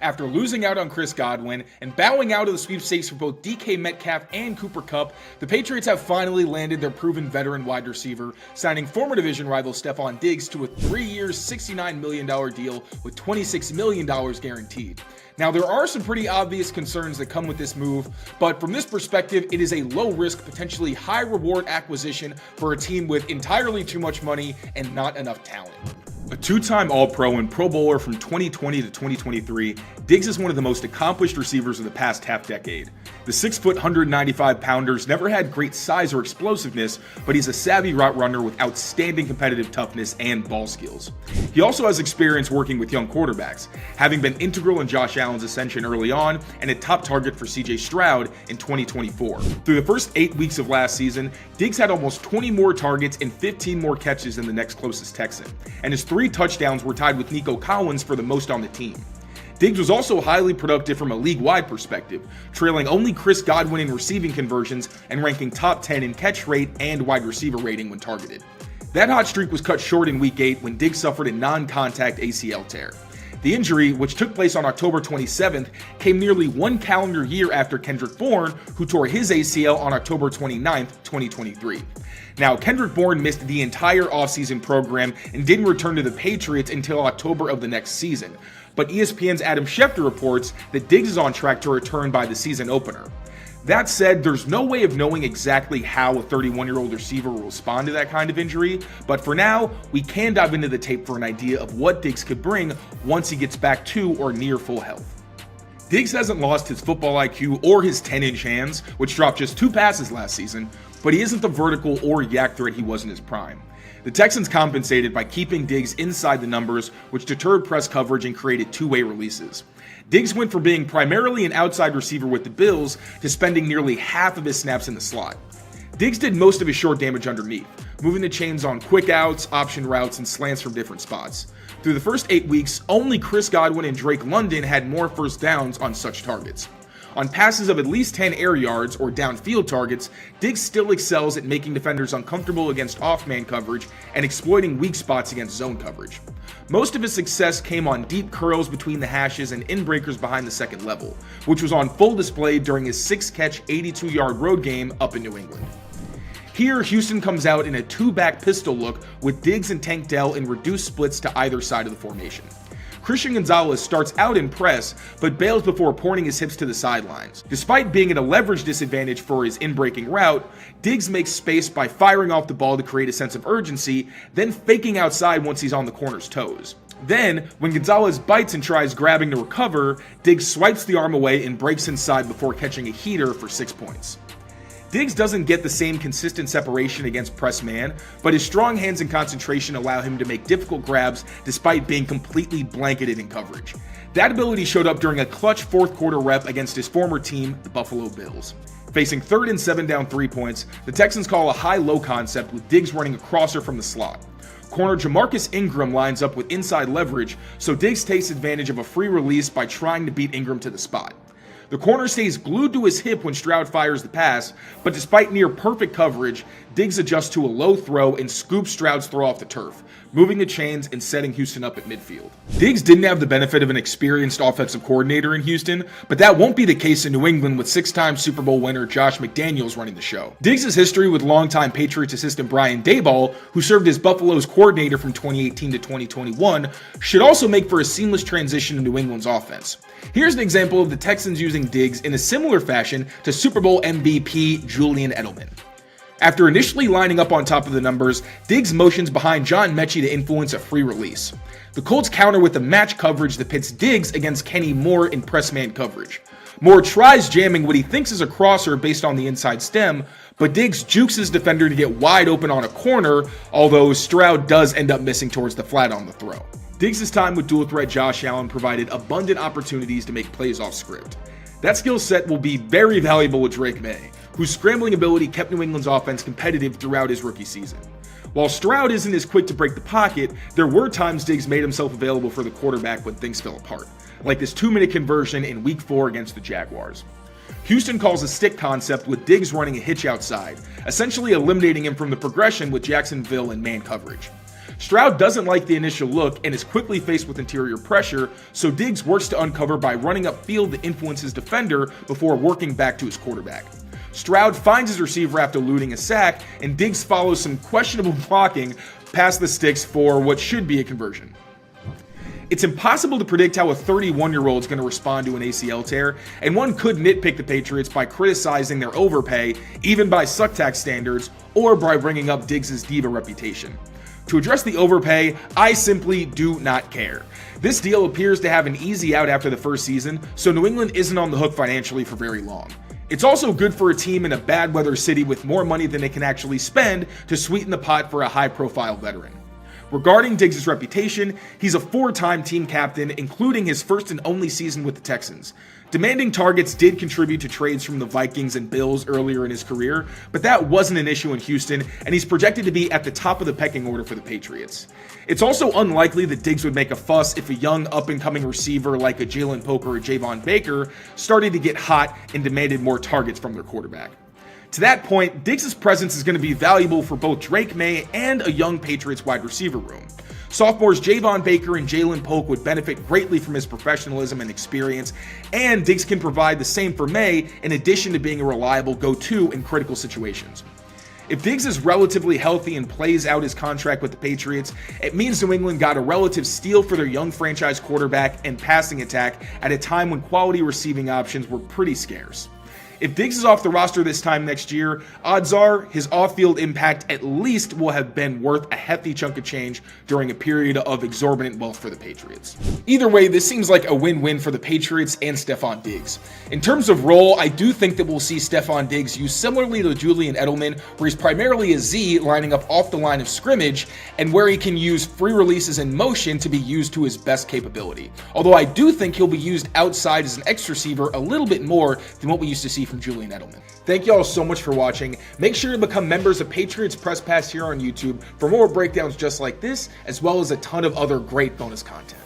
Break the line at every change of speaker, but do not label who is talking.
After losing out on Chris Godwin and bowing out of the sweepstakes for both DK Metcalf and Cooper Kupp, the Patriots have finally landed their proven veteran wide receiver, signing former division rival Stefon Diggs to a 3-year, $69 million deal with $26 million guaranteed. Now, there are some pretty obvious concerns that come with this move, but from this perspective, it is a low-risk, potentially high-reward acquisition for a team with entirely too much money and not enough talent. A two-time All-Pro and Pro Bowler from 2020 to 2023, Diggs is one of the most accomplished receivers of the past half-decade. The 6-foot, 195-pounder's never had great size or explosiveness, but he's a savvy route runner with outstanding competitive toughness and ball skills. He also has experience working with young quarterbacks, having been integral in Josh Allen's ascension early on and a top target for CJ Stroud in 2024. Through the first 8 weeks of last season, Diggs had almost 20 more targets and 15 more catches than the next closest Texan, and his 3 touchdowns were tied with Nico Collins for the most on the team. Diggs was also highly productive from a league-wide perspective, trailing only Chris Godwin in receiving conversions and ranking top 10 in catch rate and wide receiver rating when targeted. That hot streak was cut short in Week 8 when Diggs suffered a non-contact ACL tear. The injury, which took place on October 27th, came nearly 1 calendar year after Kendrick Bourne, who tore his ACL on October 29th, 2023. Now, Kendrick Bourne missed the entire offseason program and didn't return to the Patriots until October of the next season, but ESPN's Adam Schefter reports that Diggs is on track to return by the season opener. That said, there's no way of knowing exactly how a 31-year-old receiver will respond to that kind of injury, but for now, we can dive into the tape for an idea of what Diggs could bring once he gets back to or near full health. Diggs hasn't lost his football IQ or his 10-inch hands, which dropped just 2 passes last season, but he isn't the vertical or yak threat he was in his prime. The Texans compensated by keeping Diggs inside the numbers, which deterred press coverage and created two-way releases. Diggs went from being primarily an outside receiver with the Bills to spending nearly half of his snaps in the slot. Diggs did most of his short damage underneath, moving the chains on quick outs, option routes, and slants from different spots. Through the first 8 weeks, only Chris Godwin and Drake London had more first downs on such targets. On passes of at least 10 air yards or downfield targets, Diggs still excels at making defenders uncomfortable against off-man coverage and exploiting weak spots against zone coverage. Most of his success came on deep curls between the hashes and in-breakers behind the second level, which was on full display during his 6-catch, 82-yard road game up in New England. Here, Houston comes out in a 2-back pistol look with Diggs and Tank Dell in reduced splits to either side of the formation. Christian Gonzalez starts out in press, but bails before pointing his hips to the sidelines. Despite being at a leverage disadvantage for his in-breaking route, Diggs makes space by firing off the ball to create a sense of urgency, then faking outside once he's on the corner's toes. Then, when Gonzalez bites and tries grabbing to recover, Diggs swipes the arm away and breaks inside before catching a heater for 6 points. Diggs doesn't get the same consistent separation against press man, but his strong hands and concentration allow him to make difficult grabs despite being completely blanketed in coverage. That ability showed up during a clutch fourth quarter rep against his former team, the Buffalo Bills. Facing 3rd and 7 down 3 points, the Texans call a high-low concept with Diggs running a crosser from the slot. Corner Jamarcus Ingram lines up with inside leverage, so Diggs takes advantage of a free release by trying to beat Ingram to the spot. The corner stays glued to his hip when Stroud fires the pass, but despite near perfect coverage, Diggs adjusts to a low throw and scoops Stroud's throw off the turf, moving the chains and setting Houston up at midfield. Diggs didn't have the benefit of an experienced offensive coordinator in Houston, but that won't be the case in New England with 6-time Super Bowl winner Josh McDaniels running the show. Diggs' history with longtime Patriots assistant Brian Daboll, who served as Buffalo's coordinator from 2018 to 2021, should also make for a seamless transition to New England's offense. Here's an example of the Texans using Diggs in a similar fashion to Super Bowl MVP Julian Edelman. After initially lining up on top of the numbers, Diggs motions behind John Mechie to influence a free release. The Colts counter with a match coverage that pits Diggs against Kenny Moore in press man coverage. Moore tries jamming what he thinks is a crosser based on the inside stem, but Diggs jukes his defender to get wide open on a corner, although Stroud does end up missing towards the flat on the throw. Diggs' time with dual threat Josh Allen provided abundant opportunities to make plays off script. That skill set will be very valuable with Drake May, whose scrambling ability kept New England's offense competitive throughout his rookie season. While Stroud isn't as quick to break the pocket, there were times Diggs made himself available for the quarterback when things fell apart, like this 2-minute conversion in Week 4 against the Jaguars. Houston calls a stick concept with Diggs running a hitch outside, essentially eliminating him from the progression with Jacksonville and man coverage. Stroud doesn't like the initial look and is quickly faced with interior pressure, so Diggs works to uncover by running upfield to influence his defender before working back to his quarterback. Stroud finds his receiver after eluding a sack, and Diggs follows some questionable blocking past the sticks for what should be a conversion. It's impossible to predict how a 31-year-old is going to respond to an ACL tear, and one could nitpick the Patriots by criticizing their overpay, even by suctax standards, or by bringing up Diggs' diva reputation. To address the overpay, I simply do not care. This deal appears to have an easy out after the first season, so New England isn't on the hook financially for very long. It's also good for a team in a bad weather city with more money than they can actually spend to sweeten the pot for a high-profile veteran. Regarding Diggs' reputation, he's a 4-time team captain, including his first and only season with the Texans. Demanding targets did contribute to trades from the Vikings and Bills earlier in his career, but that wasn't an issue in Houston, and he's projected to be at the top of the pecking order for the Patriots. It's also unlikely that Diggs would make a fuss if a young up-and-coming receiver like a Jalen Polk or a Javon Baker started to get hot and demanded more targets from their quarterback. To that point, Diggs' presence is going to be valuable for both Drake May and a young Patriots wide receiver room. Sophomores Javon Baker and Jalen Polk would benefit greatly from his professionalism and experience, and Diggs can provide the same for May in addition to being a reliable go-to in critical situations. If Diggs is relatively healthy and plays out his contract with the Patriots, it means New England got a relative steal for their young franchise quarterback and passing attack at a time when quality receiving options were pretty scarce. If Diggs is off the roster this time next year, odds are his off-field impact at least will have been worth a hefty chunk of change during a period of exorbitant wealth for the Patriots. Either way, this seems like a win-win for the Patriots and Stefon Diggs. In terms of role, I do think that we'll see Stefon Diggs used similarly to Julian Edelman, where he's primarily a Z lining up off the line of scrimmage, and where he can use free releases in motion to be used to his best capability. Although I do think he'll be used outside as an X receiver a little bit more than what we used to see from Julian Edelman. Thank you all so much for watching. Make sure to become members of Patriots Press Pass here on YouTube for more breakdowns just like this, as well as a ton of other great bonus content.